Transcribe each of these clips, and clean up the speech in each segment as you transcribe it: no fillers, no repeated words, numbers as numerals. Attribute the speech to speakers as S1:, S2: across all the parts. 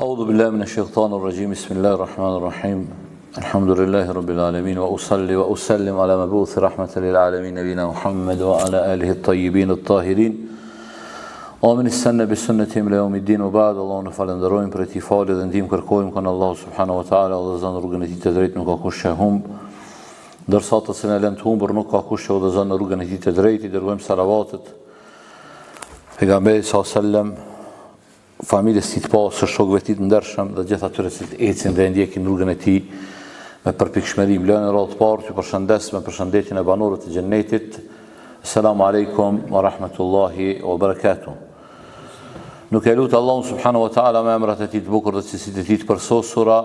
S1: أعوذ بالله من الشيطان الرجيم بسم الله الرحمن الرحيم الحمد لله رب العالمين وأصلي وأسلم على مبعوث رحمة للعالمين نبينا محمد وعلى آله الطيبين الطاهرين ومن استنى بسنتهم إلى يوم الدين وبعد الله نفعلندرojmë për ti falë dhe ndihmë kërkojmë kanë Allahu subhanahu wa taala dhe zon rrugën e tij të drejtë nuk ka kush që humb ndërsa ata që lënë të humbur nuk ka kush që udhëzon rrugën e tij të drejtë dërgojmë salavatet pejgamberit sallallahu alaihi wasallam familjes tij të pasur, shokëve të tij të ndershëm dhe gjithë atyre që ecin dhe ndjekin rrugën e tij me përpikshmëri. Lënë rreth të parë, ju përshëndes me përshëndetjen e banorëve të xhennetit. Assalamu alaikum wa rahmatullahi wa barakatuh. Nuk e lut Allahun subhanahu wa taala me emrat e tij të bukur dhe cilësitë e tij të përsosura,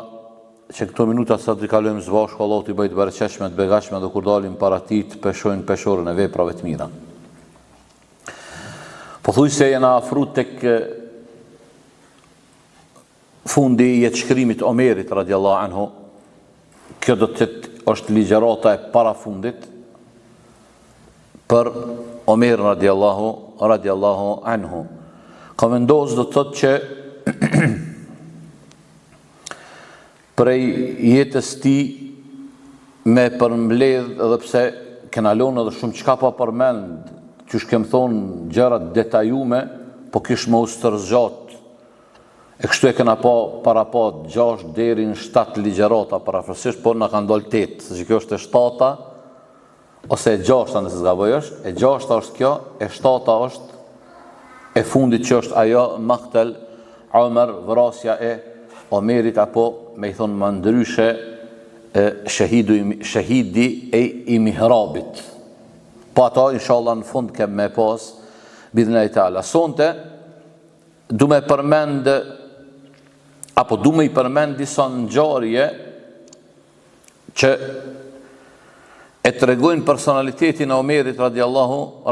S1: që këto minuta sa të kalojmë së bashku, Allahu t'i bëjë të bereqeshme, të begashme dhe kur dalim para tij të peshojnë peshorën e veprave të mira. Pothuajse jena afruar tek fundi i jetë shkrimit Omerit radiallahu anhu. Kjo do të është ligjërata e para fundit për Omerin radiallahu anhu. Komendos do të thotë që prej jetës tij me përmbledh edhe pse kena lënë edhe shumë çka pa përmend, që kem thonë gjëra detajume, po kish më ustërzgjat. E kështu e kena para 6 deri në 7 ligjërata parafrasisht, por na kanë dalë 8, se kjo është e 7-ta ose e 6-ta nëse zgaboj është, e 6-ta është kjo, e 7-ta është e fundit që është ajo Maqtal Umar, vrasja e Omerit apo me i thonë më ndryshe shahidi e i mihrabit. Po ato inshallah në fund kem me pas bidhnillahi taala. Sonte du me i përmend disa ngjarje që e tregojnë personalitetin e Omerit radiallahu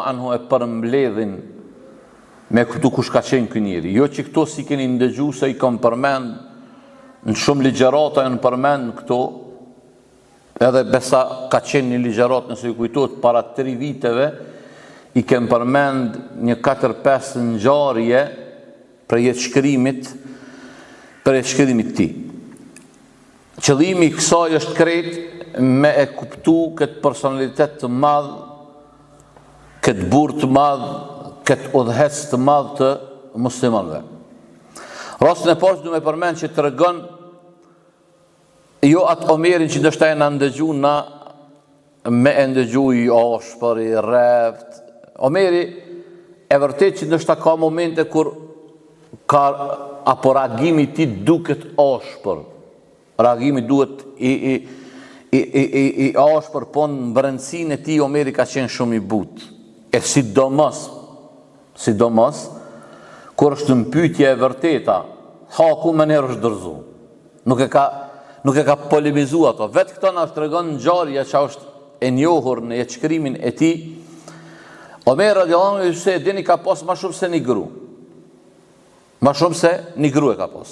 S1: anhu, e përmbledhin me këtu kush ka qenë ky njeri. Jo që këto si keni ndëgju se i kam përmend në shumë ligjërata, janë përmend këto, edhe besa ka qenë një ligjërat nëse ju kujtohet para 3 viteve, i kem përmend një 4-5 ngjarje për jetë shkrimit ti. Qëllimi i kësaj është krejt me e kuptu këtë personalitet të madh, këtë burr të madh, këtë udhëhec të madh të muslimanëve. Rastin e parë du me përmend që tregon jo atë Omerin që ndoshta e na ndëgju na me e ndëgju i ashpër, i rreft. Omeri e vërtet që ndoshta ka momente kur apo reagimi ti duket ashpër. Reagimi duhet i ashpër, po në brendësinë e tij Omeri ka qenë shumë i butë. E sidomos kur është në pyetje e vërteta, haku më nërë është dërzu. Nuk e ka polemizu ato. Vetë këto na tregon ngjarja që është e njohur në jetë shkrimin e tij. Omer radiallahu anhu se dini ka pas ma shumë se një gru. Ma shumë se një gru e ka pas.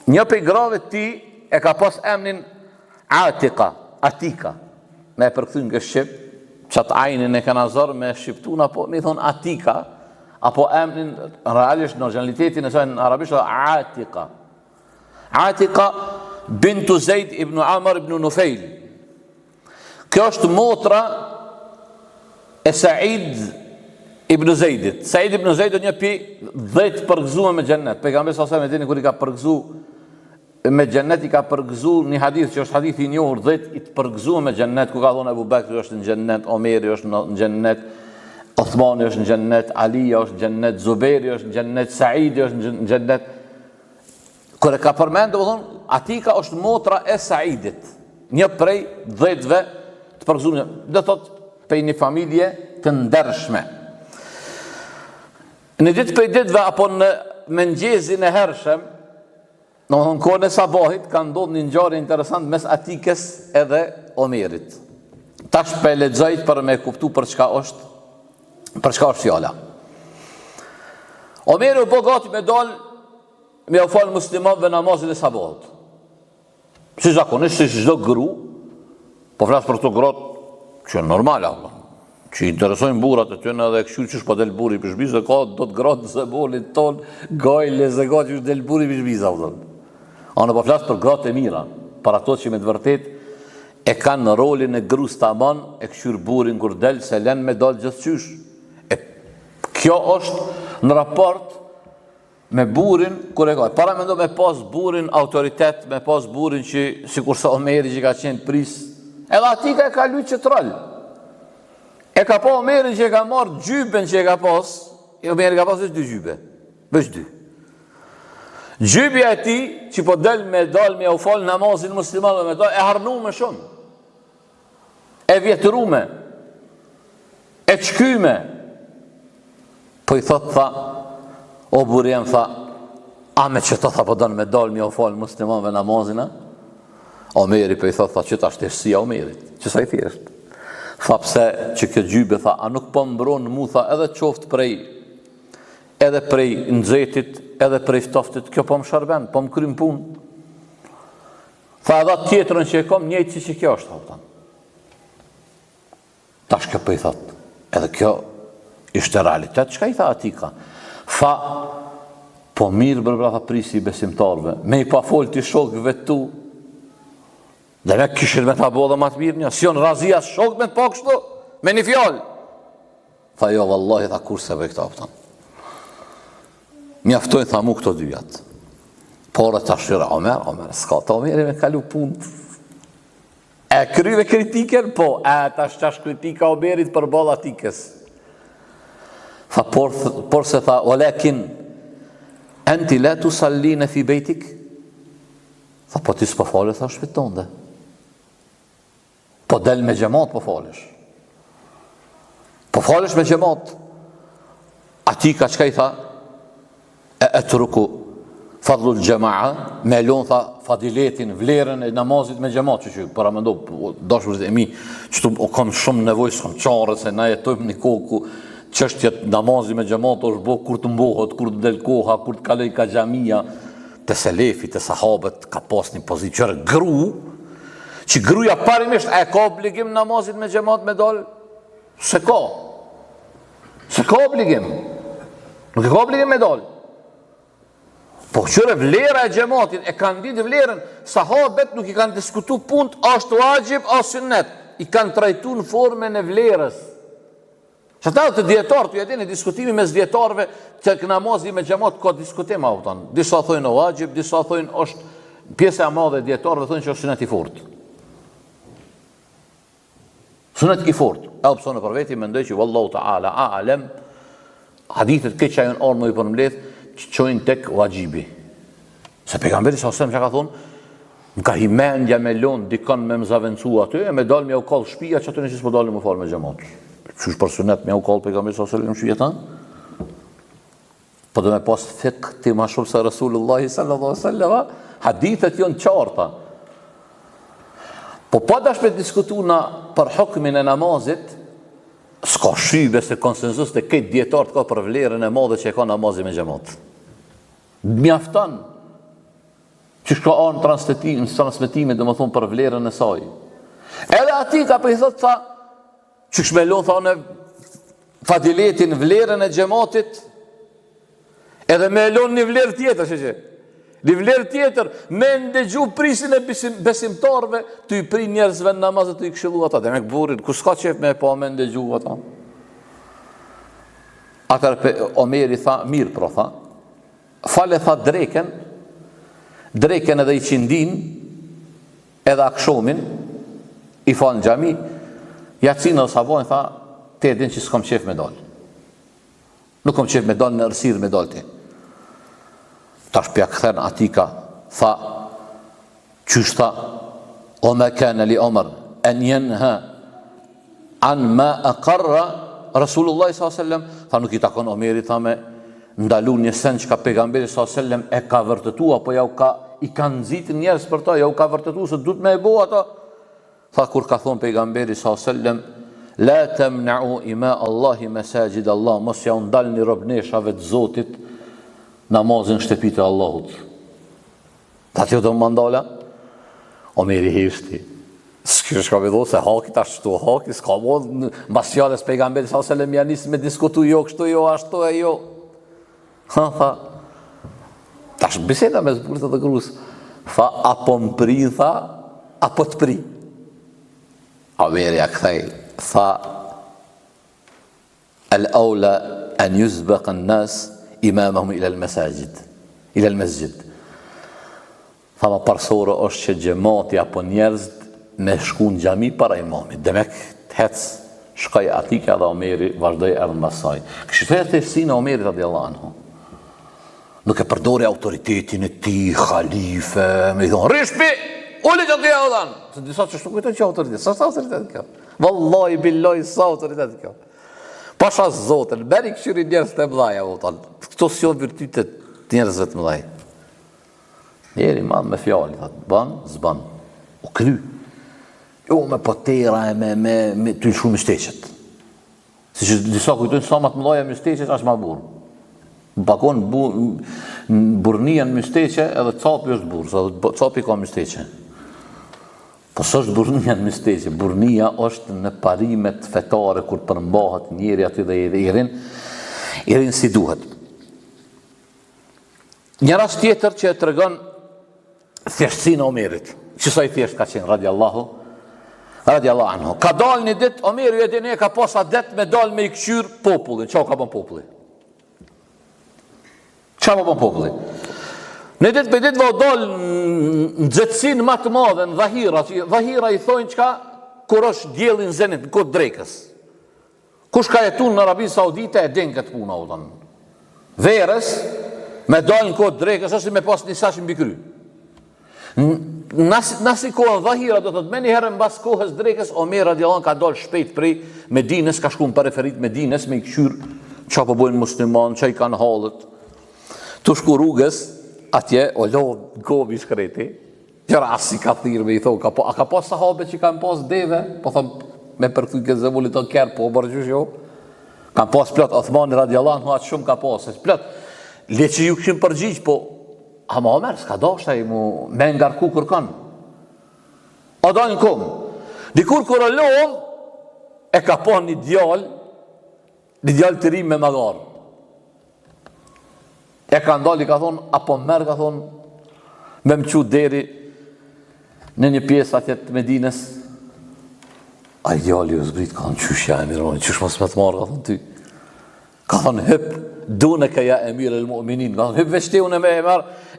S1: Një prej grave ti e ka pas emnin Atika. Me e përkthy nga shqip, qatë ajnin e kanë azor me shqiptun, apo me i thonë Atika, apo emnin, realisht në originalitetin e saj në arabisht, Atika bintu Zeid ibn Amr ibn Nufejl. Kjo është motra e Said ibn Zeidit. Said ibn Zeidit një pi 10 përgëzuar me xhennet. Pejgamberi sallallahu alajhi wasallam kur i ka përgëzuar me xhennet, i ka përgëzuar një hadith që është hadithi i njohur, 10 i të përgëzuar me xhennet, ku ka thonë Abu Bakri është në xhennet, Omeri është në xhennet, Uthmani është në xhennet, Ali është në xhennet, Zuberi është në xhennet, Saidi është në xhennet. Kur e ka përmend, domethënë Atika është motra e Saidit, një prej 10-ve të përgëzuar. Do thotë për një familje të ndershme. Në ditë për ditëve apo në mëngjezin e hershëm, në kohën e sabahit, ka ndodhur një ngjarje interesant mes Atikës edhe Omerit. Tash për lexoj për me kuptu për çka është fjala. Omeri u bë gati me dal me u fal muslimanëve namazin e sabahut. Si zakonisht si çdo gru, po flas për këto grot që normal Allah. që interesojnë burrat e tyre edhe kështu çish po del burri për shpizë, ka do të gratë se bolin ton, gajle se që del burri për shpizë apo. Unë po flas për gratë e mira, për ato që me të vërtet e kanë rolin e gruas tamam, e këshyr burrin kur del se lën me dal gjithçysh. E kjo është në raport me burrin kur e ka. Para mendo me pas burrin autoritet, me pas burrin që sikurse Omeri që ka qenë pris, edhe ati ka kalu çetrol. E ka pa Omerin që e ka marrë gjyben që e ka pas, Omeri ka pas veç 2 gjybe, veç 2. Gjybja e ti, që po del me u falë namazin musliman dhe me dal, e harnume shumë, e vjetërume, e qkyme, po i thot, tha, o burjem, tha, a me që ta tha po dal me u falë musliman dhe namazin, Omeri po i thot, tha, që ta shteshësia Omerit, që sa i thjesht. Tha pse që kjo gjybe, tha, a nuk po mbron mu, tha, edhe qoftë edhe prej nxetit, edhe prej ftoftit, kjo po më shërben, po më krym punë. Tha edhe tjetrën që e kom, njëjtë që kjo është, tha. Tash kjo po i thot, edhe kjo ishte realitet, çka i tha atika? Tha, po mirë bërë, tha, prisi i besimtarve, me i pa folë të shokëve tu, dhe me kishin me ta bo dhe ma të mirë një, si jonë razia shok me të po kështu, me një fjallë. Tha jo, vallahi, tha kurse për këta pëtan. Mjaftojnë, tha mu këto dyjat. Por e ta shira, Omer, s'ka ta Omeri me kalu punë. E kryve kritiken, po, ta shqash kritika Omerit për balla tikës. Tha, por se tha, olekin, enti la tusalline fi bejtik? Tha, po ti s'po falë, tha, shpiton dhe. Po del me xhamat po falesh. Po falesh me xhamat. Ati ka çka i tha? E truku fadlul xhamaa, me lon tha fadiletin, vlerën e namazit me xhamat, që para mendo dashurit e mi, çtu o kam shumë nevojë, s'kam çarre se na jetojmë në kohë ku çështjet namazit me xhamat është bë kur të mbohet, kur të del koha, kur të kaloj ka xhamia, te selefit, te sahabët ka pas një pozicion gru, që gruja parimisht e ka obligim namazit me xhamat me dal? Se ka obligim. Nuk e ka obligim me dal. Po qëre vlera e xhamatit, e kanë ditë vlerën, sahabët nuk i kanë diskutu punt, ashtë wajib, ashtë sunnet. I kanë trajtu në formën e vlerës. Që ta të djetarë, të jetin e diskutimi mes djetarëve, që namazit me xhamat ka diskutim autan. Disa thojnë o wajib, disa thojnë është pjesë e madhe e djetarëve thojnë që është sunnet i fortë. Sunet i fort, e opsone për veti, mendoj që Wallahu ta'ala a'lem, hadithet këtë që ajon orë më i përmledh, që qojnë tek wajibi. Se pejgamberi sa osem që ka thonë, më ka himendja me lonë, dikon me më zavencu aty, e me dalë me u kallë shpia, që aty në që s'po dalë më falë me xhamat. Qysh për sunet me u kallë pejgamberi sa osem në shpia po dhe me pas fik ti ma shumë se Rasulullahi sallallahu sallam, hadithet jonë qarta. Po pa dash me diskutu na për hukmin e namazit, s'ka shybe se konsensus të këtë djetartë ka për vlerën e madhe që e ka namazit me xhamat. Mjafton që shka anë transmetimin dhe më thonë për vlerën e saj. Edhe ati ka për i thot, tha, që shmelon, tha, në fadiletin vlerën e xhamatit, edhe me elon një vlerë tjetër, që një vlerë tjetër, me ndëgju prisin e besimtarve, të i pri njerëzve në namazet të i këshillu ata. Dhe me këburin, ku s'ka qef me pa me ndëgju ata? Atër Omeri tha, mirë pro tha, fale tha dreken edhe i qindin, edhe akshomin, i fa në gjami, jacin dhe sabojnë tha, te edhin që s'kom qef me dal. Nuk kom qef me dal në rësirë me dal ti. Tash pja këthen atika, tha, qysh tha, o me kene li Omer, en jenha, an ma e karra, Rasulullah s.a.s. Tha nuk i takon Omeri, tha me ndalu një sen që ka pejgamberi s.a.s. e ka vërtetu, apo i ka nëzit njerës për ta, ja u ka vërtetu, se du të me e bo ata. Tha kur ka thonë pejgamberi s.a.s. La temna'u ima Allahi mesajid Allah, mos ja undal një robneshave të Zotit, namazin shtëpit e Allahut. Ta të do më mandala? Omeri heshti. S'ka me dho se haki ta shtu, haki s'ka mod, mbas fjales pejgamberi sallallahu alaihi wasallam ja nis me diskutu jo kështu, jo ashtu e jo. Tha, tash biseda me zburët e të grus. Tha, apo më pri, tha, apo të pri. Omeri ja kthej, tha, al-awla an yuzbaqa an-nas imamahum ila al-masajid, ila al-masjid. Tha, ma parsore është që gjemati apo njerëzit me shku në gjami para imamit. Demek të hec shkaj atike dhe Omeri vazhdoj edhe në basaj. Kështë të e thefësinë Omerit radiallahu anhu. Nuk e përdori autoritetin e ti, khalife, me i thonë, rishpi, uli që të jaudhan. Se disa që shtu kujton që autoritet, sa autoritet kjo? Wallahi, billahi, sa autoritet kjo? Pasha zotën, beri këshyri njerëz të mdhaja, këto s'jo virtytet njerëzve të mdhaj. Njeri madh me fjali, ban, zban, u kry. Jo me potera e me të lëshu mështeqet. Si që disa kujtojnë sa ma të mëdhaja mështeqet, ashtë ma burë. Më pakon burnia në mështeqe edhe capi është burë, sa capi ka mështeqe. Po së është burnia në mështeqe, burnia është në parimet fetare kur përmbahet njeri aty dhe i rinë si duhet. Një rast tjetër që e të regon thjeshtësinë e Omerit, që sa i thjesht ka qenë, radiallahu anhu. Ka dalë një dit, Omeri e dine ka posa det me dalë me i këshyr popullin. Qa ka bën populli? Qa ka bën populli? Në dit për dit vë dalë në gjëtsin më të madhe, në dhahira. Dhahira i thojnë qka, kur është djelin zenit, në kod drejkës. Kush ka jetun në Arabinë Saudite e din këtë puna, u thënë. Verës, me dalë në kod drejkës, është me pas një sashën bikry. Nasi kohën dhahira do të të meni herën bas kohës drejkës, Omer radiallahu ka dalë shpejt prej Medines, ka shku në periferit Medines me i këshyr qa po bojnë musliman, qa i kanë halët. Tu shku rrugës, atje, o lo gobi shkreti, qëra asi ka thirë me i thonë, a ka pas sahabe që kanë pas deve, po thëmë me përkëtuj këtë zëvullit të kërë, po bërgjush jo, kanë pas plot, Othmani radiallahu atë shumë ka pas, plot, le që ju këshim përgjigj, po ama Omer s'ka dashta i mu me ngarku kërkan. A da në kom. Dikur kër allohëm, e ka pa një djall të ri me magar. E ka ndalë, i ka thonë, apo merë ka thonë, me më qu deri në një pjesë atjet të Medines. A i djalli u zbrit, ka thonë, qysh ja e mirë, qysh mos me të marë, ka thonë ty. Ka thonë, hyp, duneke ja emir e l-mu'minin. Ka thonë, hyp veçti unë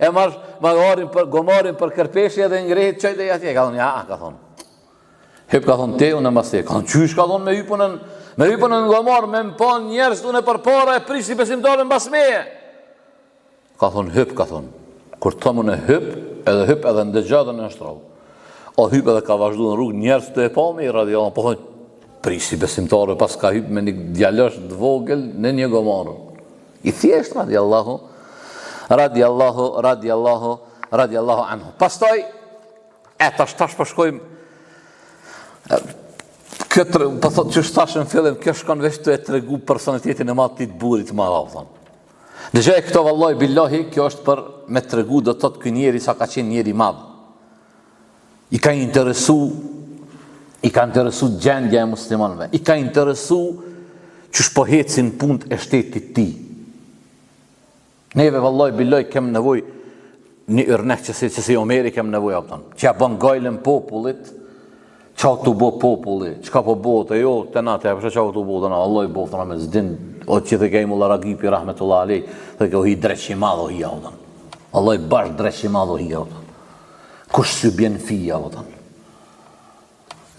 S1: e marë gomarin për kërpeshje dhe ngrejt qaj dhe jatje. Ka thonë, ja, ka thonë. Hyp, ka thonë, te unë e mas te. Ka thonë, qysh, ka thonë, me hypën në gomar, me më pan njerës unë e për para e prish si besimtarën bas meje. Ka thonë, hyp, ka thonë. Kur të thonë, hyp edhe në dëgjadën e nështrau. O hyp edhe ka vazhdu në rrugë njerës të e pa me i radiallahu. Po thonë, prish si besimtarë pas ka hyp me një djallësh të vogël në një gomarë. I thjesht radiallahu anhu. Pastaj, tash përshkojmë, që shtashën fillim, kjo shkon veç të e të regu personalitetin e matë të burit ma rafëtan. Dëgjaj këto vallaj billahi, kjo është për me të regu dhe të të kënjeri sa ka qenë njeri madhë. I ka interesu gjendja e muslimanve, i ka interesu që shpohecin punt e shtetit ti. Neve vallaj billahi kem nevoj një ërnek që si Omeri kem nevoj apëton, që ja bën gajlën popullit, qa të bo populli, qka po bote, jo, të natë, e përshë qa të bo, të na, Allah i boftë, me zdin, o që të kejmu la Ragipi, rahmetullah alej, dhe kjo hi dreqi madho hi autën. Allah i bash dreqi madho hi autën. Kush së bjen fija autën.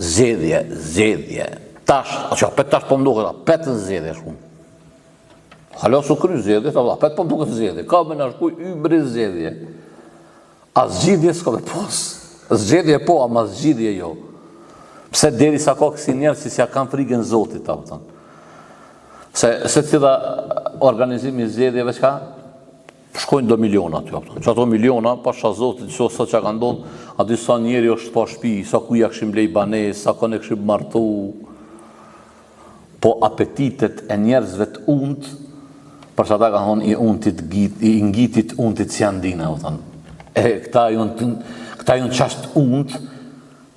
S1: Zedhje, tash, o që apet tash po mduke, apet në zedhje shku. Halo su kry zedhje, apet po mduke zedhje, ka me në shkuj ybri zedhje. A zgjidhje s'ka me pos, zedhje po, ama zgjidhje jo. Pse deri sa ka kësi njerë si ja kanë frikën Zotit, ta se tila organizimi zjedhjeve qka, shkojnë do miliona të jopëton. Që ato miliona, pasha Zotit, që ose që ka ndonë, aty sa njeri është pa shpi, sa kuja këshim lej banes, sa kone këshim martu, po apetitet e njerëzve të unt, përsa ta ka thonë i ngitit untit si andina, këta jun qasht unt,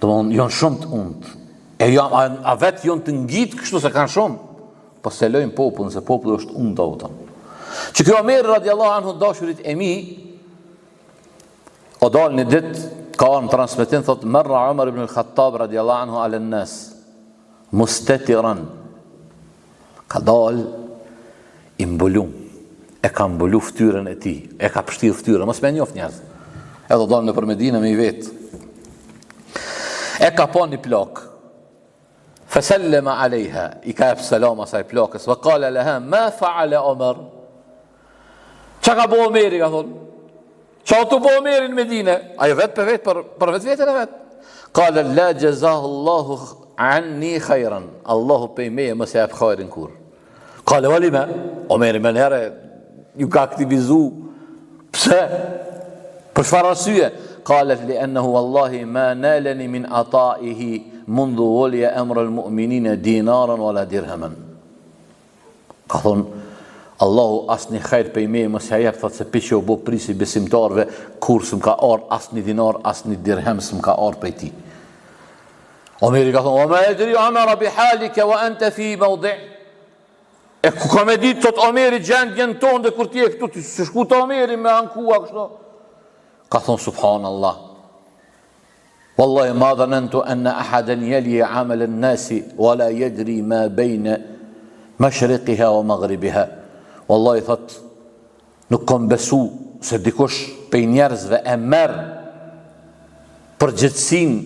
S1: Domthonë janë shumë të unt. A vetë janë të ngjit kështu se kanë shumë, po se lojnë popullin se populli është unt avton. Që kjo Omeri radiallahu anhu dashurit e mi, o dalë një ditë, ka në transmetim, thot, mërra Umar ibn al-Khattab radiallahu anhu ala nas, mustetiran, ka dalë i mbulum, e ka mbulu ftyrën e ti, e ka pështirë ftyrën, mos me njoft njerëz, edhe dalë në për Medinë me i vetë, e ka pa një plakë, fesellema alejha, i ka e pëselam asaj plakës, vë kale leha, ma faale Omar, që ka bo Omeri, ka thonë, që të bo Omeri në Medine, ajo vetë për vetë, për vetë vetën e vetë, kale la gjezahu Allahu anni khajran, Allahu pej meje mëse e për khajrin kur, kale vali me, Omeri me njerë, ju ka aktivizu, pse, për shfar arsye, kale li ennehu Allahi ma naleni min ataihi, mundu volje emrë al-mu'minine dinarën wala dirhemen. Ka thonë, Allahu asni khajr për i me, mësë ja jep, thot se piqe u bo prisi besimtarve, kur së më ka arë, asni dinar, asni dirhem së më ka arë për ti. Omeri ka thonë, o me edri Omera bi halike, wa ente fi maudi. E ku ka me ditë, thot Omeri gjendjen tonë, dhe kur ti e këtu, të shku të Omeri me ankua kështu. Ka thonë, subhanallah, wallahi ma dhanantu anna ahadan yali amal an-nas wala yadri ma bayna mashriqiha wa maghribiha. Wallahi thot, nuk kam besu se dikush pej njerëzve e merr përgjithësinë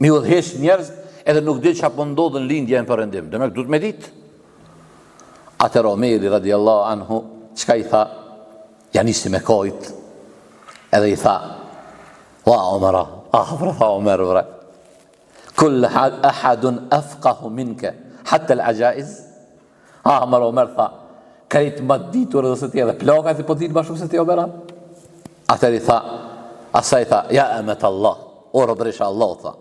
S1: mi udhëheq njerëz edhe nuk di çfarë po ndodhen lindja në perëndim. Demek duhet me ditë. Atëherë Omeri radiallahu anhu çka i tha? Ja nisi me kojt edhe i tha, wa Omera, tha Omer vre, kull ahadun afqahu minke hatta al-ajaiz. Omer tha, krejt ma ditur edhe se ti edhe plakat i po ditë ma shumë se ti Omera. Atër i tha, asaj tha, ja emet Allah, o rëbrisha Allah, tha,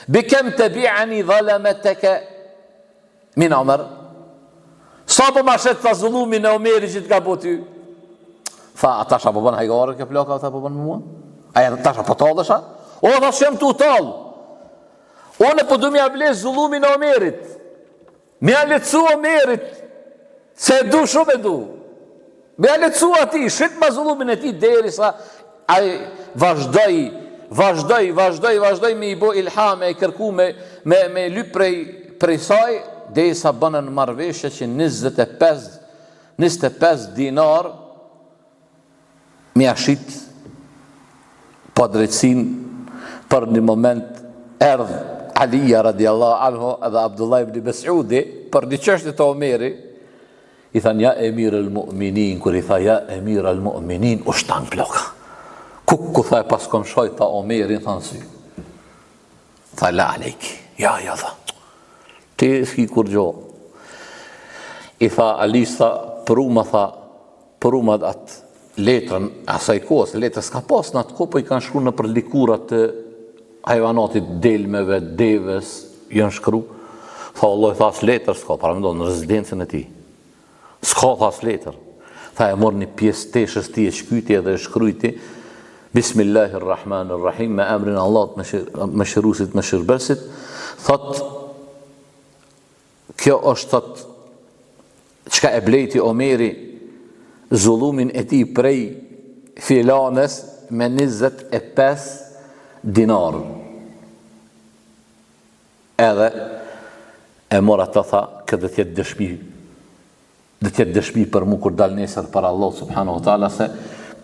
S1: bikem të bi'ani dhalameteke min Omer, sa po ma shetë tha zullumin e Omeri që të ka po ty? Tha, atasha po bën hajgare ke plaka, tha po bën mua? Aja atasha po talësha? O, tha shem të talë. One po du mi ablez zullumin e Omerit. Mi a letësu Omerit, se e du shumë e du. Mi a letësu ati, shqit ma zullumin e ti, deri sa aj vazhdoj me i bo ilhame, i kërku me lyp prej saj, deri sa bënën marveshje që 25 dinar mi a shqit pa drejtsin për një moment erdh Alija radiallahu anhu edhe Abdullah ibn Mes'udi për një çështje të Omeri i than ja emir al-mu'minin, kur i tha ja emir al-mu'minin u shtan ploka ku tha pas kom shoj tha Omeri than sy tha la alejki ja tha ti s'ki kur gjo i tha Alish tha përuma atë letrën asaj kohës, letrës ka pas në atë kohë, po i kanë shkru në për likurat të hajvanatit delmeve, deves, janë shkru. Tha Allah, tha as letër s'ka, para me do në rezidencën e ti. S'ka tha as letër. Tha e mor një pjesë teshës ti e shkyti edhe e shkrujti, Bismillahirrahmanirrahim, me emrin Allah me shërusit, me shërbesit, thot, kjo është thot, qka e blejti Omeri, zullumin e ti prej filanes me 25 dinar. Edhe e mora të tha, këtë dhe tjetë dëshmi për mu kur dal nesër për Allah subhanahu wa ta'ala se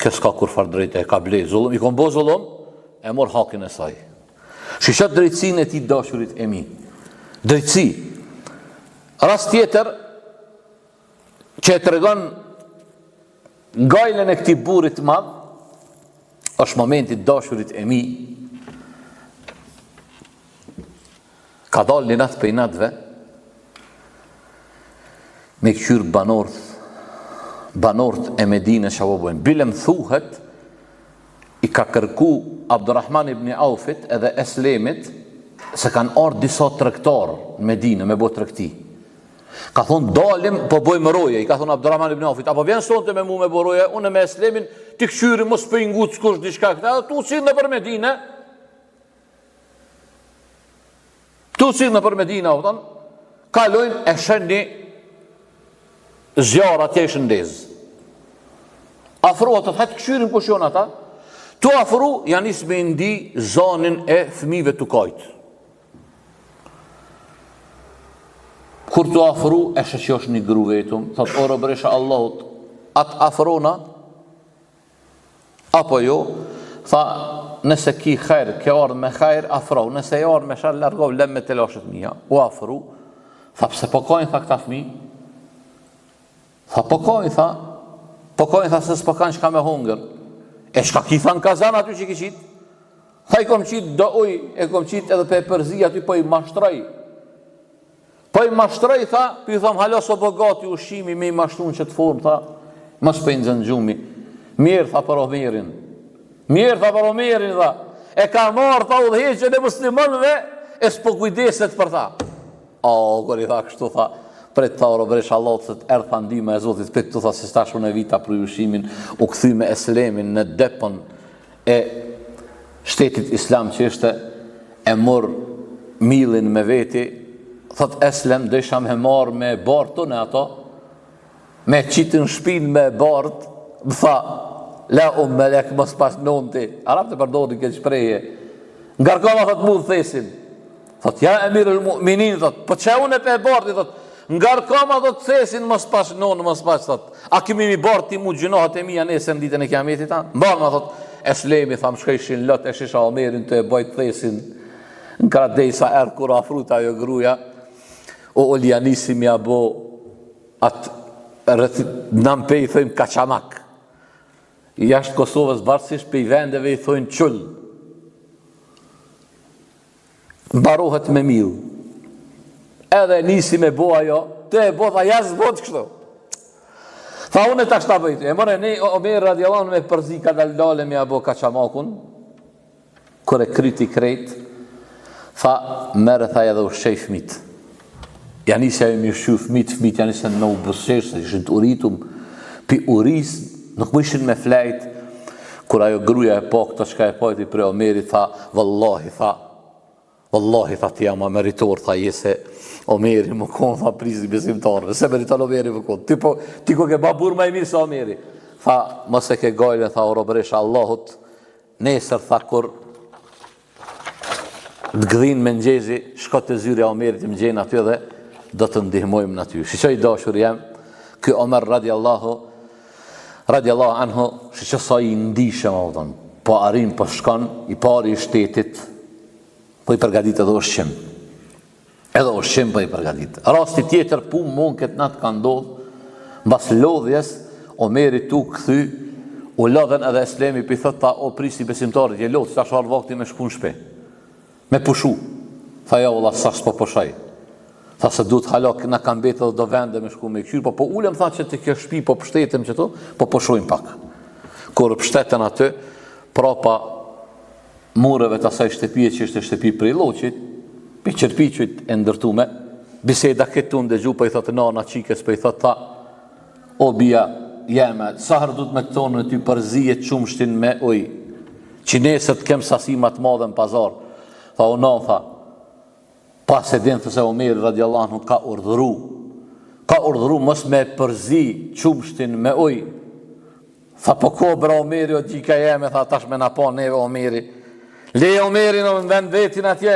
S1: kësë ka kur farë drejtë e ka blej zullum, i kom bo zullum, e mor hakin e saj. Shishat drejtësin e ti dashurit e mi. Drejtësi. Rast tjetër që e të regon gajlen e këti burit madh, është momentit dashurit e mi, ka dal një natë për natëve, me këqyr banorët e Medine shabobojnë. Bilem thuhet, i ka kërku Abdurrahman ibn Aufit edhe Eslemit, se kanë ardhur disa tregtar në Medine me bo tregti. Ka thonë dalim po bojmë roje, i ka thonë Abdurrahman ibn Aufit, apo vjen sonte me mu me bo roje, unë me Eslemin ti këshyri mos për ingut s'kush diçka këta, tu si në për Medine. Tu cilë në për Medina, kalojnë e shëni zjarë atje i shëndez. Afrohet të thëtë këshyrin pushon ata, tu afru janë isë me ndi zonin e fëmive të kajtë. Kur tu afru e shëqosh një gru vetëm, thëtë o robëresha Allahut, atë afrona, apo jo, tha, nëse ki kajrë, ke ardhë me kajrë, afro, nëse e ardhë me shalë, largohë, lem me të lashet mija, u afru, tha, pse pokojnë, tha, këta fëmi, tha, pokojnë, tha, se s'pokajnë qka me hungër, e shka ki tha në kazan aty që ki qitë, tha, i kom qitë do uj, e kom qitë edhe pe përzi aty, po i mashtroj, tha, për i tham, halos o bogati ushimi, me i mashtun që të formë, tha, mos për i nëzën gjumi, mirë, tha, për Omerin, tha, e ka marrë, tha, udheqen e muslimonëve, e s'po kujdeset për tha. Kër i tha kështu, tha, pret tha, robëresh Allah, se të erë tha ndima e Zotit, pret të tha, se stashun e vita për ushimin, u këthy me Eslemin në depën e shtetit islam që ishte, e mërë milin me veti, thot Eslem, dësha me marrë me bartë në ato, me qitë në shpinë me bartë, më tha, la me lek mos pas nënë ti, Arab të përdojnë këtë shpreje, ngarkoma thot mu thesin, thot ja emirul mu'minin, thot, po që unë e pe bartë, thot, ngarkoma thot thesin mos pas nënë, mos pas, thot, a kimi mi bartë ti mu gjinohat e mija nesën ditën e kiametit ta, mbarma thot, Eslemi, tham, shkëshin lot, e shisha Omerin të e bajt thesin, në kradej sa erë kur afruta jo gruja, o Oljanisi mi abo atë nëm pe i thëjmë kaçamak. Jashtë Kosovës barësisht pe i vendeve i thëjmë qull. Mbarohet me mil. Edhe nisi me bo ajo, të e bo tha jasë bo të kështu. Tha unë e ta shta bëjtë. E mëre ne Omer radiallahu me përzi ka daldale mi abo kaçamakun, kër e kryti krejt, tha mere tha edhe u shej fmit. Janisja e mi shu fmit janisja në u bëshesh, se ishin të uritum, pi uris, nuk më ishin me flejt, kur ajo gruja e po, këto qka e pojti pre Omeri, tha, vallahi, tha, ti jam meritor, tha, jese Omeri, më konë, tha, prizi besimtarve, se meriton Omeri më konë, ti ko ke babur ma i mirë se Omeri, tha, mëse ke gajle, tha, o robëresha Allahut, nesër, tha, kur të gdhin me ngjezi, shko të zyri Omerit më gjenë aty dhe do të ndihmojmë në ty. Shqo i dashur jam, ky Omer radiallahu anhu, shqo sa i ndishëm, po arin, po shkon, i pari i shtetit, po i përgadit edhe ushqim. Edhe ushqim po i përgadit. Rasti tjetër, pu mund këtë natë ka ndodhë, mbas lodhjes, Omeri tu këthy, u lodhen edhe Eslemi, për i thët ta, o prisi besimtarit, je lodhë, sa sharë vakti me shku në shpe. Me pushu. Tha ja, ola, sa s'po poshaj. Tha se du të halak, na kam betë dhe do vende me shku me këqyr, po ulem tha që të kjo shpi, po pështetim që tu, po poshojmë pak. Kur pështetën aty, prapa mureve të asaj shtepije që ishte shtepi për i loqit, për qërpiqit e ndërtume, biseda këtu në dëgju, për i thotë nana qikës, për i thotë tha, o bia jeme, sahër du të me këtonë në ty përzijet qumshtin me uj, që nesër të kem sasimat madhe në pazar. Tha o nan, tha, pas e din thëse Omeri radiallahu anhu ka urdhru mos me përzi qumshtin me uj. Tha po kobra Omeri o gjika jeme, tha tash me na pa neve Omeri. Leje Omeri në vend vetin atje.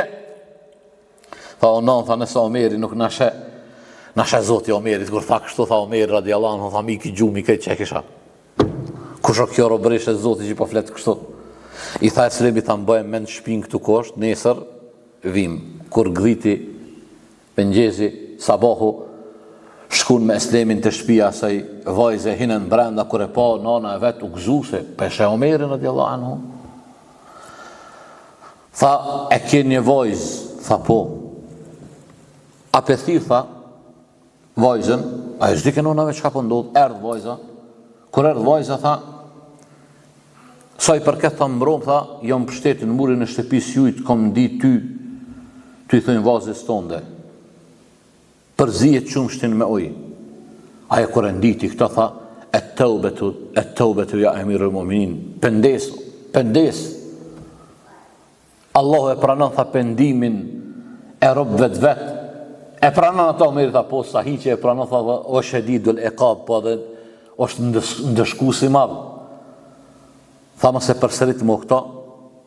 S1: Tha o nan, tha nëse Omeri nuk nashe zoti Omerit, kur tha kështu, tha Omeri radiallahu anhu, tha mi ki gjumi këtë që e kisha. Kusho kjo robërish e zoti që po fletë kështu. I tha Eslemi, tha mbëjmë me në shpin këtu kosht, nesër vim, kur gdhiti pëngjezi, sabahu, shkun me Eslemin të shpia saj vajze hinën brenda, kur e pa nana e vetë u gëzuse, peshe Omerin radiallahu anhu. Tha, e ke një vajzë, tha po. A pëthir, tha, vajzën, a e zdike nonave që ka pëndodh, erdhë vajza, kur erdhë vajza, tha, sa i përket tha mbrom, tha, jam pështetin murin e shtepis jujt, kom di ty i thëjnë vazës tonde, përzijet qumshtin me uj. Aja kur e nditi këta, tha, e të ubetu ja emirul mu'minin, pëndes. Allahu e pranon, tha, pendimin e rob vet. E pranon ato Omeri tha, po sa hiqe e pranon, tha, o shedidul iqab, po dhe është ndëshkues i madh. Tha mos e përsërit më këto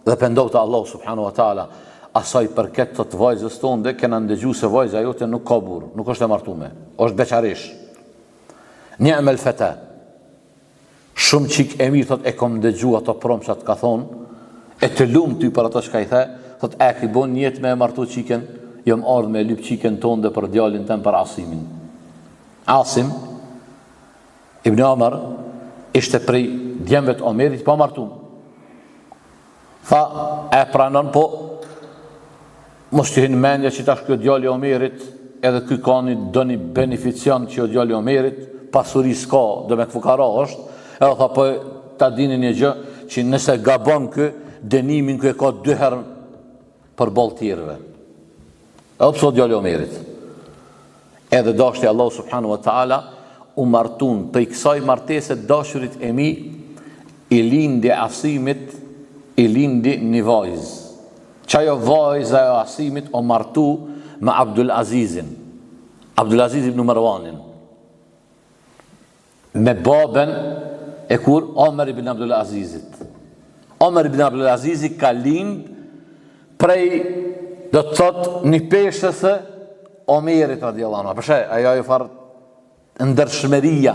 S1: dhe pendohu te Allahu subhanahu wa taala. Asaj përket të vajzës tonë, kena ndëgju se vajza jote nuk ka burr, nuk është e martuar, është beqarish. Ni'mal fata. Shumë qik e mirë, thot, e kom ndëgju ato promçat ka thonë, e të lumë ty për ato shka i the, thot, e ki bon njetë me e martu qiken, jom ardhë me lyp qiken tonë dhe për djalin tëm për Asimin. Asim, Ibn Omar, ishte prej djemve të Omerit, pa martu. Tha, e pranon, po, mos të hinë mendja që tash kjo djali Omerit, edhe ky ka një do një benefician që o djali Omerit, pasuri s'ka, dhe me këfukara është, edhe tha, po, ta dini një gjë, që nëse gabon kë, dënimin kë e ka 2 herë për ballë tjerëve. Edhe pse o djali Omerit. Edhe dashti Allah subhanahu wa taala u martun për i kësaj martese dashurit e mi, i lindi Asimit, i lindi një vajzë. Qajo vajza e Asimit o martu me Abdul Azizin. Abdul Aziz ibn Marwanin. Me baben e kur Omer ibn Abdul Azizit. Omer ibn Abdul Azizit ka lind prej, do të thot, një peshës e Omerit radiallahu anhu. Përshe, ajo e farë ndërshmeria.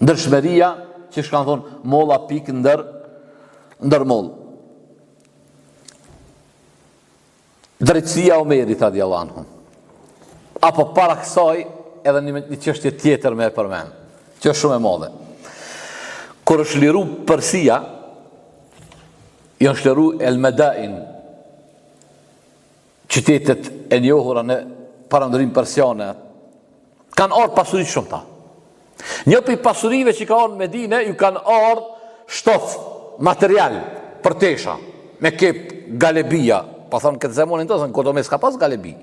S1: Ndërshmeria që shkanë thonë molla pik ndër moll. Drejtësia Omerit radiallahu anhu. Apo para kësaj edhe një çështje tjetër me e përmend, që është shumë e madhe. Kur është liru Persia, janë shliru El Medain, qytetet e njohura në parandërim persiane, kanë ardhur pasuri shumë ta. Një për pasurive që ka ardhur në Medine, ju kanë ardhur shtof, material, për tesha, me kep galebia, pa thonë këtë zemonin të, në Kotomes ka pas galebi.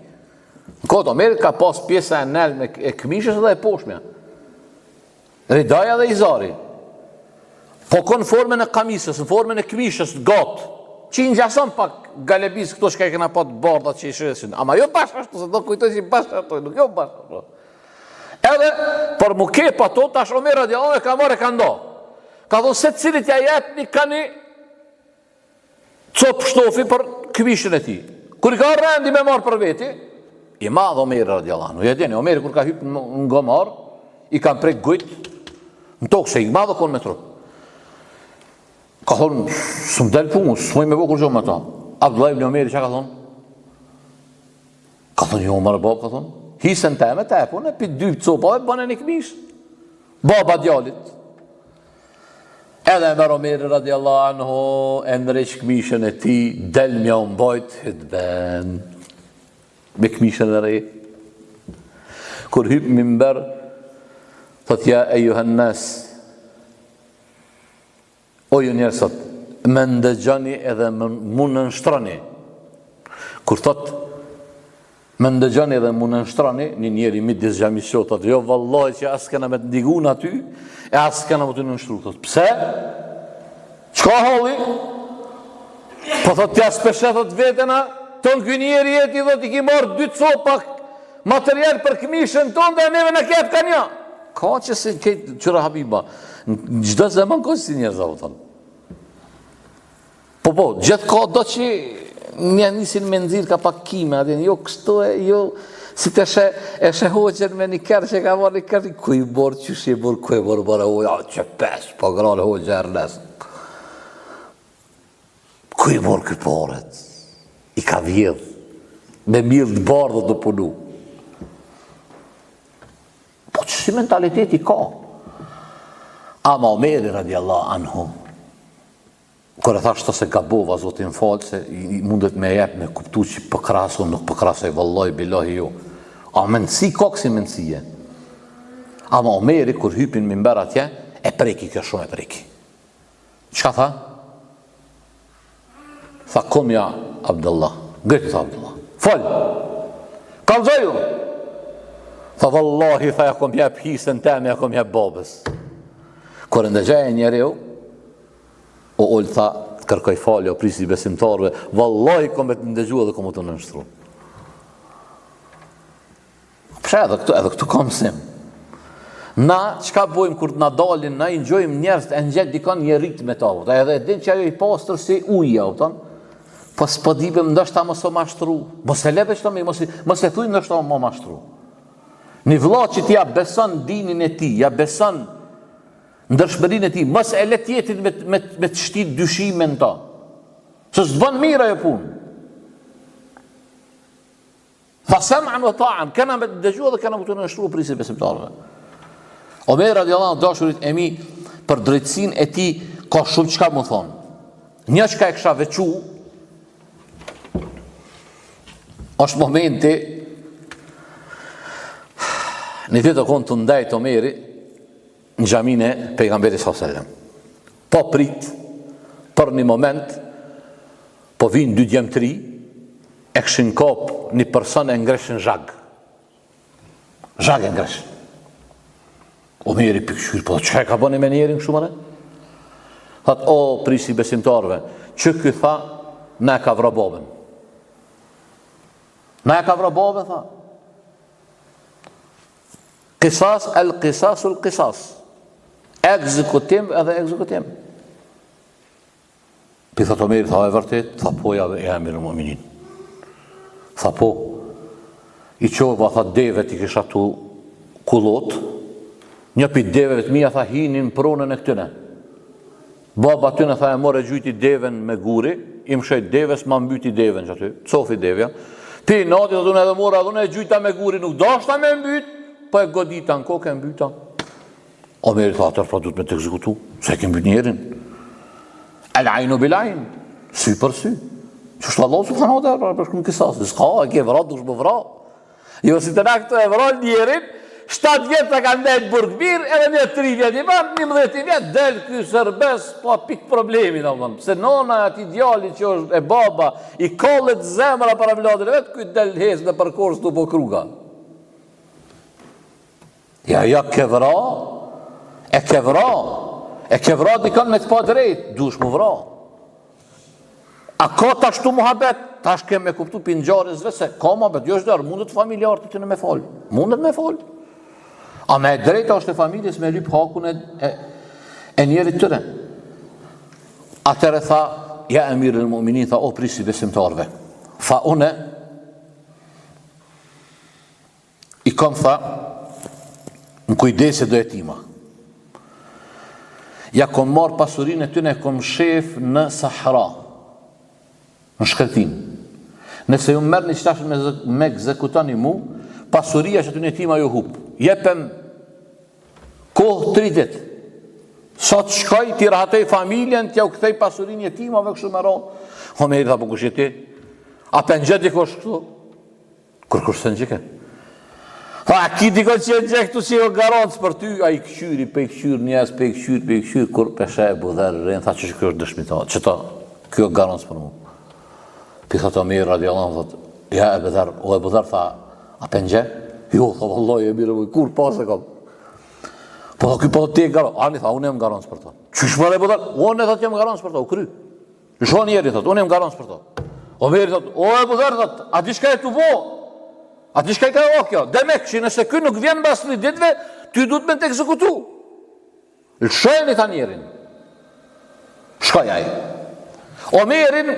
S1: Në Kotomes ka pas pjesa e nel e këmishës dhe e poshmja. Ridaja dhe izari. Po konë formën e kamisës, në formën e këmishës, gotë. Që i ngjason pak galebis këto shka i kena pat bardat që i shresin. Ama jo bashkë ashtu, se do kujtoj që i bashkë ashtu, nuk jo bashkë ashtu. Edhe, për mu kep ato, tash Omer radiallahu anhu ka marrë e ka ndo. Ka thonë se cilit ja jetë një ka një copë shtofi për këmishën e ti. Kur i ka rendi me marrë për veti, i madhë Omer radiallahu anhu. Ja djeni, Omer kur ka hypë në gomar, i kam prek gujtë, në tokë se i madhë konë me trupë. Ka thonë, së më delë punë, së më i me vokur gjohë me ta. Abdullah ibn Omeri, që ka thonë? Ka thonë, jo, mërë babë, ka thonë. Hisën teme, te e punë, e pi 2 copave, bëne një këmish. Baba djallit. Edhe me Omeri radiallahu anhu, e ndreq këmishën e ti, del mja unë bajt, hëtben, me këmishën e rejë. Kur hypë mimber, thot ja e juhën nësë, o ju njerësat, me ndëgjani edhe mu në nështrani. Kur thot, me ndëgjani edhe mu në nështrani, një njeri midis gjamisot, thot, jo vallaj që asë kena me të ndigun aty, e asë kena me të në nështru. Thot, pse? Qka halli? Po thot, tja speshe, thot, vetena, ton kë njeri jeti, thot, i ki marrë 2 copa material për këmishën ton, dhe neve në kep ka një. Ka që si kejtë qëra Habiba, në gjdo zeman ka që si njerëza, o thënë. Po, gjithë ka do që një nisin me nëzirë ka pak kime, adin, jo kështu e, jo, si të eshe hoqen me një kërë që ka marrë një kërë, ku i borë, që shi borë, ku i borë, borë, ja, që pes, po grale hoqë e rënesë. Ku i borë këporet, i ka vjedhë, me mirë të bardhë të punu. Po që si mentaliteti ka? Ama Omeri radiallahu anhu, kër e thashtë të se gabova, zotin falë, se mundet me jep me kuptu që pëkrasu, nuk pëkrasu e vallaj, bilahi jo. A mëndësi ka kësi mëndësie. Ama Omeri, kër hypin mimber atje, e preki, kjo shumë e preki. Qka tha? Tha, kom ja, Abdullah. Gëtë, tha Abdullah. Falë. Kalzoju. Tha, vallahi, tha, ja kom jep hisën teme, ja kom jep babës. Kër ndëgjaj e njeriu, o ullë tha, kërkoj falje o prisi besimtarve, vallahi kom të ndëgjua dhe kom të nënshtru. Pse edhe këtu kam sim. Na, çka bojmë kur na dalin, na i ngjojmë njerëz e ngjet dikon një rit me ta. Edhe e din që ajo i pastër si uji, po s'po dibem ndoshta mos o mashtru. Mos e lebe çto mos e thuj ndoshta më mashtru. Një vëlla që ti ja beson dinin e tij, ja beson ndërshmërinë e tij, mos e let jetin me të shtit dyshime në ta. Se s'bën mirë ajo punë. Fa sam'an wa ta'an, kena me të dëgjua dhe kena me të nështru prisi besimtarëve. Omer radiallahu anhu dashurit e mi për drejtësinë e tij ka shumë çka më thonë. Një çka e kisha veçu është momenti në ditë kon të ndajt Omeri në xhamin e pejgamberit sallallahu alajhi wasallam. Po prit për një moment, po vinë dy djemtëri, e këshin kop një person e ngreshin zhag. Zhag e ngreshin. Omeri pikëshyr, po që e ka bëni me njerin kështu mëre? Thot, o prisi besimtarve, që ky tha, na e ka vra babën. Na e ka vra babën, tha. Qisas, el qisasul qisas. Ekzekutim edhe ekzekutim. Pi thot Omeri, tha e vërtet, tha po ja e emirul mu'minin. Tha po, i qova, tha deve t'i kisha tu kullot, një pi deveve të mija, tha hinin pronën e këtyne. Baba tyne, tha e more gjyti deven me guri, im shejt deves, ma mbyti deven që aty, cofi devja. Pi nati, tha dhune edhe mora, dhune e gjyta me guri, nuk dashta me mbyt, po e godita në kokë e mbyta. Omeri tha, atër, pra du të me të ekzekutu, se ke mbyt njerin. El ajnu bil ajn, sy për sy. Qështë Allah subhanahu wa ta'ala për shkëm kësas, s'ka, e ke vra, dush më vra. Jo si të na këto e vra njerin, 7 vjetë të kanë dhejtë burgbir, edhe një 3 vjetë i ban, 11 vjetë, del këj sërbes, po pik problemi, se nona ati djali që është e baba, i kollet zemra para vladër e vetë, këj del hes në përkors të po kruga. Ja ke vra, e ke vra dikon me të pa drejt, dush më vra. A ka ta shtu muhabet, ta shke me kuptu për nxarës vese, ka muhabet, jo është dërë, mundet familjartë të në me falë, mundet me falë. A me drejta është e familjes me lyp hakun e njerit tëre. Atëre tha, ja emirul mu'minin, tha, o prisi besimtarve. Tha, une, i kom, tha, në kujdese do jetima. Ja kom marë pasurin e tëne, kom shef në Sahara, në shkretin. Nëse ju mërë një qitashën me ekzekutani mu, pasuria që të një jetima ju hup. Jepem kohë 3 ditë. Sa të shkoj, t'i rahatoj familjen, t'ja u këthej pasurin jetimave kështu me ra. Omeri tha, po kush jeti? A për në gjithë diko shkëtu? Kur kush se në gjike? Tha, a ki diko që e gjekë tu si o garancë për ty? A i këqyri, pe i këqyri njës, pe i këqyri, kur peshe e budherë rrenë, tha që kjo është dëshmitar, që ta, kjo është garancë për mu. Pi thot Omeri radiallahu, thot, ja e budherë, o e budherë, tha, a për në gjë? Jo, tha, vallaj, e mire, kur pas e kam? Po ky po ti e garancë, ani tha, unë jam garancë për ta. Qysh më dhe budherë? Unë e thot jam garancë për ta, u kry. Shon njeri, thot, unë jam garancë për ta. Omeri thot, o e budherë, thot, a di shka e tu bo? A di shka e ka o kjo? Demek që nëse ky nuk vjen bas 3 ditve, ty du të me të ekzekutu. Lëshojnë i tha njerin. Shkoj aj. Omerin,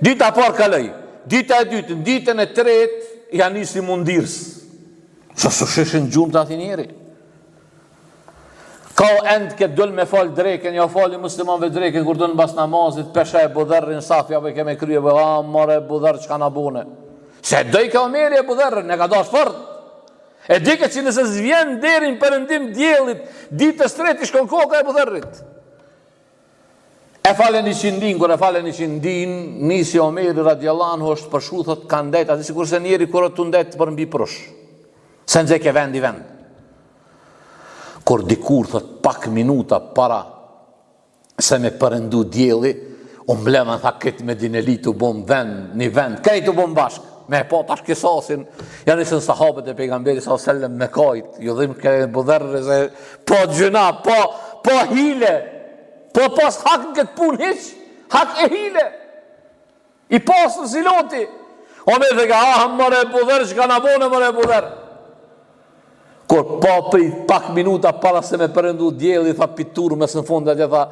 S1: dita par kaloj, dita e dytën, ditën e tretë, janë nisi mundirës. Sa së sheshin gjumë të ati njeri. Ka o endë këtë dëllë me falë dreken, ja falë i muslimanve dreken, kur dënë bas namazit, peshe e budherrin safjave keme kryje, a mare budherë që ka nabone. Se dojke Omeri e budherrin, ne ka dash fort. E dike që nëse zvjen derin përëndim djelit, ditës tretë i shkon koka e budherrit. E falen i qindin, kur e falen i qindin, nisi Omeri radiallahu anhu është përshu, thot kanë det, ati si kurse njeri kur të ndet për mbi prush. Se në gjeke vend i vend. Kur dikur, thot, pak minuta para se me përëndu djeli, mblemën, tha, këtë me dineli të bom vend, një vend, këtë të bom bashk, me po tash kisasin, janë isën sahabët e pejgamberi s.a.s. me kajt, ju dhim këtë budherë, se po gjëna, po hile, po pas hakën këtë pun hiq, hak e hile. I pasër si loti. Omer dhe ka, mëre budher, që ka në bone mëre budher. Kur pa prit pak minuta para se me përëndu djeli, tha pitur mes në fund, dhe tha,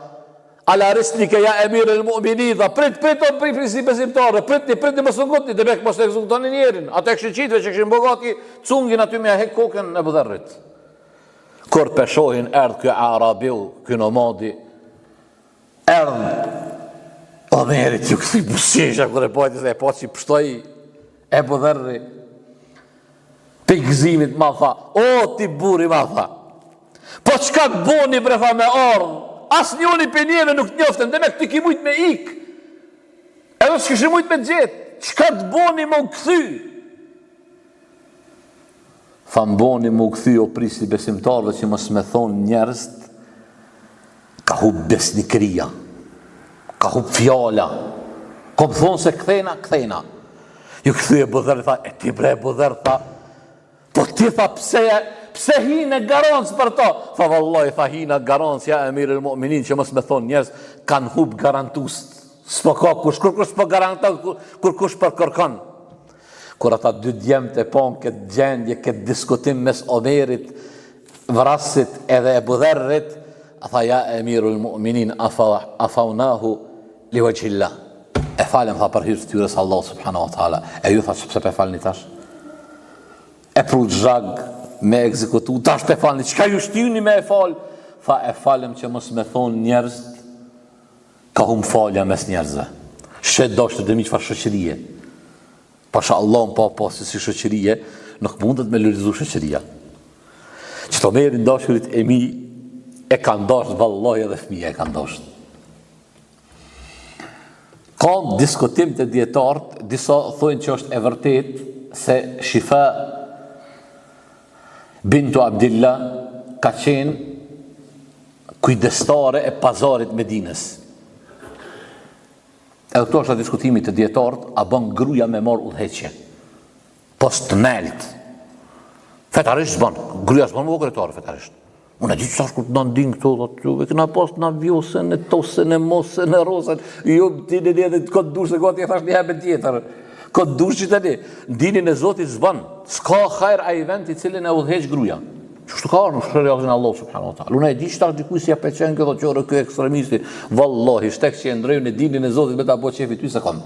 S1: ala risnike ja emir el mu'mini, tha, prit o prit si besimtare, pritni më sëngutni, dhe mek mos të ekzultoni njerin, ata e këshin qitve që këshin bogati, cungin aty me hek kokën e budherrit. Kur peshohin erdh kjo Arabiu, kjo nomadi, erdh Omerit ju këthi busqesha kër e pojti se e po që i pështoj e budherri. Pe gëzimit ma tha, o ti buri ma tha, po qka të boni bre tha me ardh, as njoni për njeve nuk të njoftem, dhe me këti ki mujt me ik, edhe s'kishë mujt me gjetë, qka të boni më u këthy? Tha mboni më u këthy o prisi besimtarve që mos me thonë njerëzt, ka hub besnikëria, ka hub fjala, kom thonë se kthena. Ju këthy e budher, tha, e ti bre budher, tha, po ti tha pse hi në garancë për to? Tha vallaj, tha hi në garancë, ja emir el mu'minin, që mos me thonë njerëz, kanë hub garantus, s'po ka kush, kur kush po garanton, kur kush për kërkon. Kur ata dy djemët e pon këtë gjendje, këtë diskutim mes Omerit, vrasit edhe e budherrit, tha ja emir el mu'minin, afaunahu li wajhillah. E falem, tha, për hyrë të tyres Allah subhanahu wa ta'ala. E ju tha që pse pe falni tash? E pru zhag me ekzekutu, tash pe falni, qka ju shtyni me e fal? Tha e falem që mos me thonë njerëz, ka hum falja mes njerëzve. Shet do shtë dëmi qëfar shëqërije. Pasha Allah më pa si shëqërije, nuk mundet me lërizu shëqëria. Që të merin dashurit e mi, e kanë dasht, vallaj edhe fëmija e kanë dasht. Ka diskutim të djetartë, disa thojnë që është e vërtet se Shifa bintu Abdillah ka qenë kujdestare e pazarit Medinës. Edhe këto është diskutimi të djetartë, a bën gruja me marë udheqje, post të nelt. Fetarisht zbën, gruja zbën më vokretare fetarisht. Unë e di që kur të në ndinë këto, dhe këna pas në vjosën, e tosën, e mosën, e rosën, jo ti në një dhe këtë dush dhe gati e thash një hebe tjetër, këtë dush që të një, ndinin e Zotit zban, s'ka khajr a event i cilin e udheq gruja. Qështu ka arë në shërjazin Allah subhanahu wa ta'ala. Unë e di që tash dikuj si ja peqen këto qërë kjo ekstremisti, vallahi, shtek që e ndrejnë e dinin e Zotit me ta bo qefi ty se kam.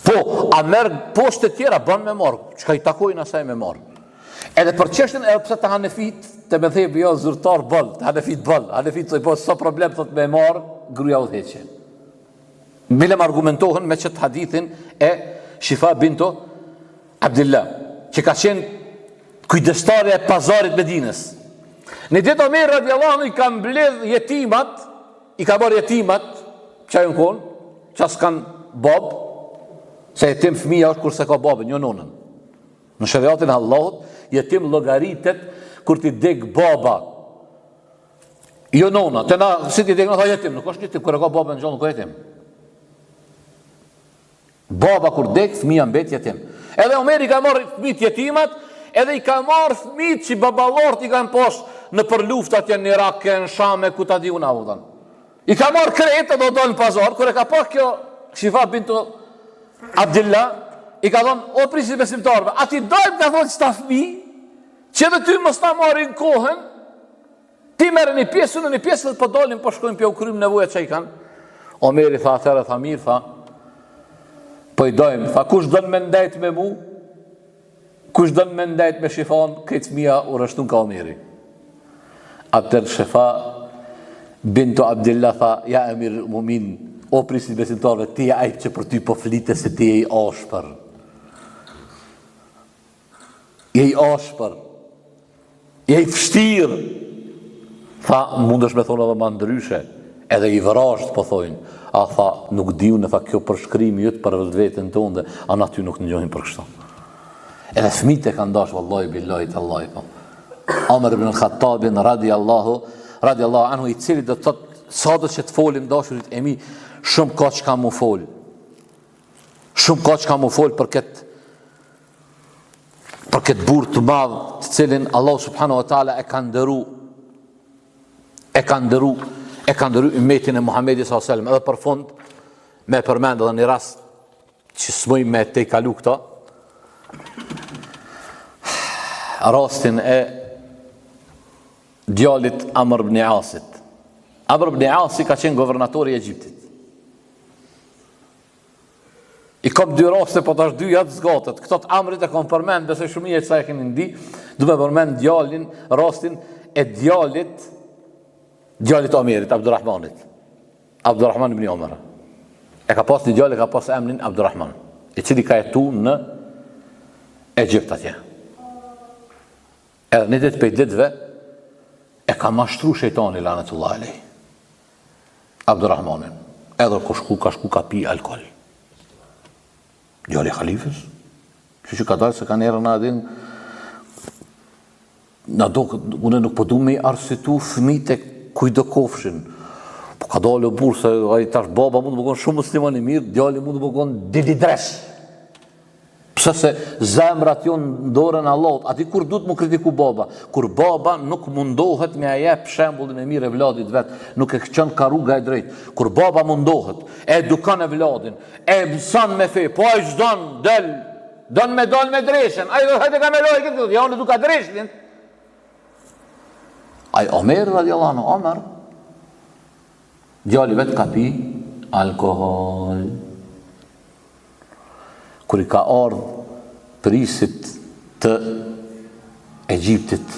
S1: Po, a merë poshtë të tjera, ban me marë, që ka i takojnë asaj me marë. Edhe për qështën edhe pëse të hanefit, të me thejbë jo zyrtar bëll, të hanefit të i posë sa problem thot me marë, gruja udheqe. Milem argumentohen me qëtë hadithin e Shifa bintu Abdillah, që ka qenë kujdestare e pazarit Medinës. Në ditë Omer radiallahu anhu i ka mbledh jetimat, i ka bërë jetimat, që ajo në konë, që asë kanë babë, se jetim fëmija është kurse ka babën, jo nonën. Në shëriatin e Allahut, jetim logaritet kur ti deg baba. Jo nona, të na, si ti deg në tha jetim, nuk është jetim, kër e ka baba në gjonë, nuk është jetim. Baba kur deg, fëmija mbet jetim. Edhe Omeri ka marrë fëmit jetimat, edhe i ka marrë fëmit që babalort i kanë poshtë në për luftat janë në Irak, në Shame, ku ta di unë avudan. I ka marrë kretë dhe do në pazar, kër e ka pak kjo Shifa bintu Abdillah, i ka thonë, o prisi besimtarve, ati dojmë ka thonë që ta fëmi, që dhe ty mos ta marrin kohën, ti merë një pjesë, unë një pjesë dhe për dolim, për shkojnë pjo krymë nevoja që i kanë. Omeri tha, atërë, tha mirë, tha, për i dojmë, tha, kush dënë me ndajt me mu, kush dënë me ndajt me Shifan, këtë fëmija u rështun ka Omeri. Atërë Shifa bintu Abdillah tha, ja emir mumin, o prisi besimtarve, ti e ajtë që për ty po flite se ti e i ashpër. Je i ashpër. Je i fështirë. Tha, mundesh me thonë edhe ma ndryshe, edhe i vërasht, po thojnë. A tha, nuk diu në tha kjo përshkrimi jëtë për vetën tonë, a na ty nuk në njohin për kështu. Edhe fëmijët e kanë dash, vallahi billahi tallahi po. Omer ibn al-Khattabin radiallahu anhu, i cili do të thotë, sa do që të folim dashurit e mi, shumë ka që ka mu fol. Shumë ka që ka mu fol për këtë burë të madhë të cilin Allah subhanahu wa ta'ala e ka ndëru ummetin e Muhammedi s.a.s. Edhe për fund, me përmend edhe një rast që s'moj me te i kalu këta, rastin e djalit Amr ibn Asit. Amr ibn Asi ka qenë governatori i Egjiptit. I kom dy raste, po tash dyja të zgatët. Këtot Amrit e kom përmend, besoj shumë mirë sa e keni ndi, du me përmend djalin, rastin e djalit Omerit, Abdurrahmanit. Abdurrahman ibn Omar. E ka pas një djali, ka pas emrin Abdurrahman, i cili ka jetu në Egjipt atje. Edhe një ditë prej ditëve e ka mashtru shejtani lanetullah alej Abdurrahmanin. Edhe ka shku ka pi alkohol. Djali halifës, që ka dalë se ka njerë në adin, une nuk po du me i arsitu fëmijët e kujdo kofshin. Po ka dalë o burë se tash baba mund të më konë shumë musliman i mirë, djali mund të më konë dididresh. Pse se zemrat jonë ndorën Allahut, ati kur du të më kritiku baba, kur baba nuk mundohet me ajep shembullin e mirë e vladit vetë, nuk e qënë ka rruga e drejtë, kur baba mundohet, e edukan e vladin, e mësan me fej, po a i qdon, don me dal me dreshen, a i dhe hajte ka me lojë këtë, ja unë duka dreshin. A i Omer, radiallahu anhu, Omer, djali vetë ka pi alkohol. Kur i ka ardhë prisit të Egjiptit,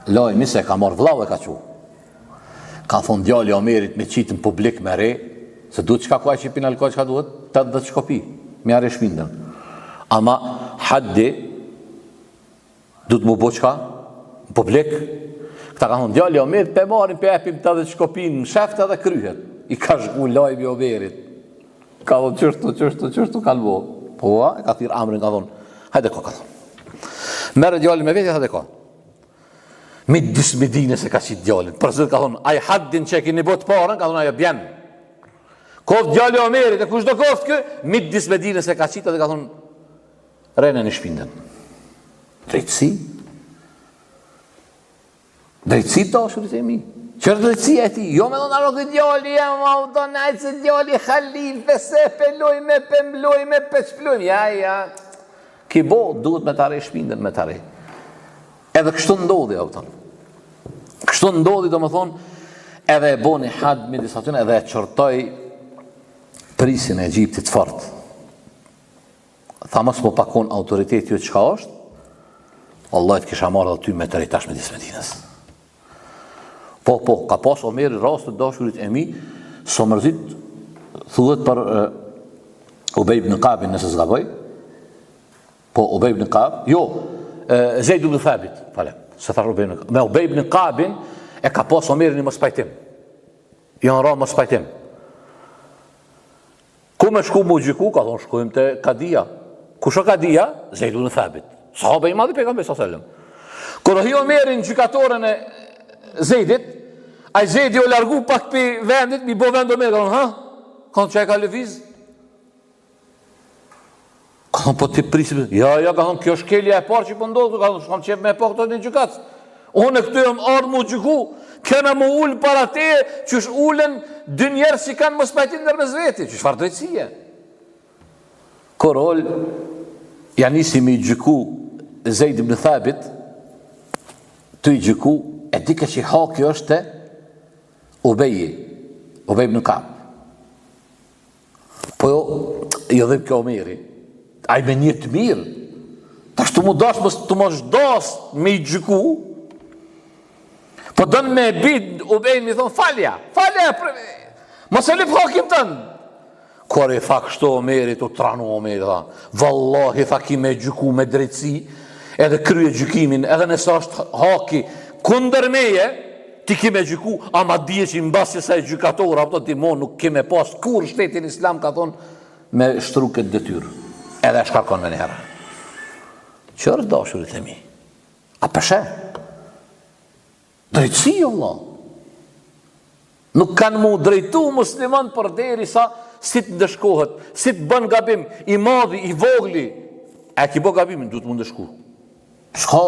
S1: lajmi se ka marrë vllau e ka qu. Ka thonë djali Omerit me qitë në publik me re, se duhet qka kuaj që i pinë alkohol qka duhet, të dhe qko pi, me are shpindën. Ama haddi, duhet mu bo qka, në publik, këta ka thonë djali Omerit, pe marim, pe epim të dhe qko pi në sheftë edhe kryhet. I ka shku lajmi Omerit. Ka thonë qështu kanë bo. Po, e ka thirë Amrin, ka thonë, hajde ka thonë. Mere djallin me vetje, hajde ka. Midis Medine se ka qitë djallin. Përzit ka thonë, aj haddin që e kini botë parën, ka thonë, ajo bjen. Koft djalli Omerit, e kush do koft kë? Midis Medine se ka qitë, dhe ka thonë, rejnë në shpindën. Drejtësi? Drejtësi të ashurit e mi. Qërë drejtësia e ti, jo me thonë arro këtë djalli, ja ma u do najtë se djalli khalife, se peloj me pemloj me peshploj, ja, ki bo, duhet me tare shpindën me tare. Edhe kështu ndodhi, kështu ndodhi, do më thonë, edhe e bo një had midis atyne, edhe e qërtoj prisin e Egjiptit fort. Tha mos po pakon autoriteti ju qka është, Allah të kisha marrë dhe ty me të rejtash midis Medinës. Po, ka pas Omeri rast të dashurit e mi, së mërzit, thuhet për Ubej ibn Kabin nëse zgaboj, po Ubej ibn Kab, jo, Zeid ibn Thabit, se thash Ubej ibn Kab, me Ubej ibn Kabin e ka pas Omeri një mos pajtim, janë ra mos pajtim. Ku me shku mu gjiku, ka thonë shkujmë të Kadia, ku shë Kadia? Zeid ibn Thabit, sahabe i madhi pejgamber s.a.s. Kër hi Omeri në gjykatorën e Zeidit, a i Zeidi o largu pak për vendit, mi bo vend Omer, ka thonë, ha? Ka thonë që e ka lëviz? Ka thonë, po ti prisim, ja, ka thonë, kjo shkelja e parë që për ndodhë, ka thonë, shkam qep me e pak të një gjykatës. Unë e këtu jam ardhë mu gjyku, kena mu ullë para te, që është ullën dy njerë që kanë mos pajtin nërmez veti, që shfarë drejtësie. Korol, janë nisi mi gjyku Zeid ibn Thabit, të i gjyku, e dike që haki është të Ubej ibn Kab. Po jo dhe kjo Omeri, a i me një të mirë, ta shtu mu dash, të më shdas me i gjyku, po dënë me bid Ubej mi thonë, falja, mos e lip hakim tënë. Kër i tha kështu Omeri, të tranu Omeri, tha, vallahi tha ki me gjyku me drejtësi, edhe krye gjykimin, edhe nëse është haki kunder meje, ti ki me gjyku, ama dje që në basje sa e gjykatora, apëto ti mo nuk ki me pas, kur shtetin islam ka thonë, me shtru këtë detyrë, edhe e shkarkon me njëherë. Qërë dashurit e mi? A përshe? Drejtësi, Allah. Nuk kanë mu drejtu musliman për deri sa si të ndëshkohet, si të bën gabim, i madhi, i vogli, e ki bo gabimin, du të mu ndëshku. Shka?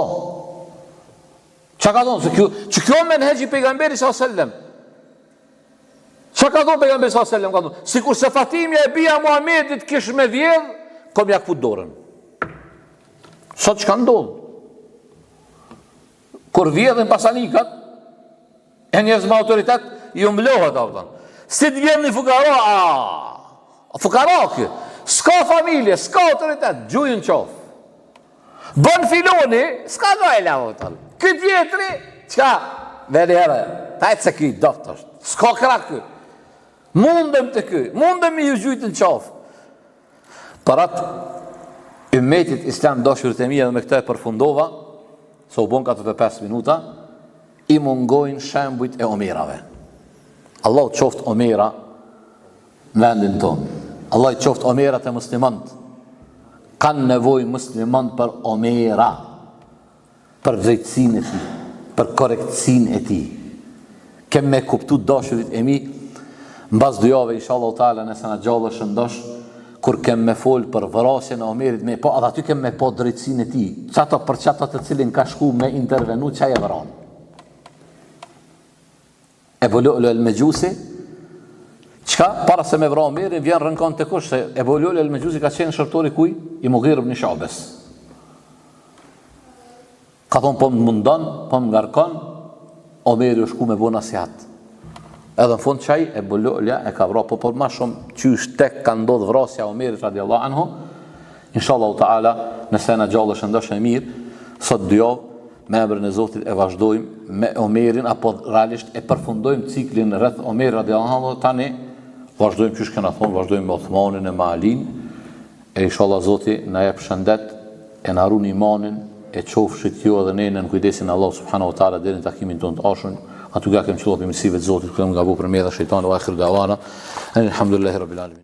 S1: Qa ka thonë? Që kjo me në heqi pejgamberi s.a.s. Çka ka thonë pejgamberi sallallahu alajhi wasallam, ka thonë, sikur se Fatimja e bia Muhamedit kish me vjedh, kom ja kput dorën. Sot çka ndodh? Kur vjedhin pasanikat, e njerëz me autoritet, ju mblohet ata. Si të vjen një fukara, fukara kë, s'ka familje, s'ka autoritet, gjujën qof. Bën filoni, s'ka dojla votën. Këtë vjetri, qka? Veri herë, tajtë se këj doftër, s'ka krak kë. Mundëm të kë, mundëm i ju gjujtë në qof. Për atë, ymmetit islam doshurit e mija dhe me këta e përfundova, se u bon 45 minuta, i mungojnë shembujt e omerave. Allah qoftë omera në vendin tonë. Allah i qoftë omerat e muslimant. Kanë nevojë muslimant për omera, për drejtësinë e tij, për korrektësinë e tij. Kemë me kuptu dashurit e mi, mbas 2 javë inshallah taala nëse na gjallësh ndosh, kur kemë me fol për vrasjen e Omerit, me po aty kemë me po drejtësinë e tij. Çato për çato të cilin ka shku me intervenu çaj e vran. Ebu Lu'lu el-Mejusi, çka para se me vra Omerin vjen rënkon të kush se Ebu Lu'lu el-Mejusi ka qenë shërtori kuj i Mughir ibn Shu'bes. Ka thonë po më mundon, po më ngarkon, Omeri u shku me bo nasihat. Edhe në fund qaj Ebu Lu'lu e ka vra, po ma shumë qysh tek ka ndodh vrasja Omerit radiallahu anhu. Inshallah ta'ala, nëse na gjallësh ndosh e mirë, sot 2 javë me emrin e Zotit e vazhdojmë me Omerin, apo realisht e përfundojmë ciklin rreth Omerit radiallahu anhu. Tani vazhdojmë qysh kena thonë, vazhdojmë me Uthmanin e Ma'alin, e inshallah Zoti na jep shëndet, e na ruan imanin, e qofshit ju edhe ne në kujdesin Allah subhanahu wa taala deri në takimin tonë të ardhshëm. Aty ka kemë qëllopi mirësive të Zotit, këmë nga bu për me dhe shejtani, wa akhiru da'wana, alhamdulillahi rabbil alamin.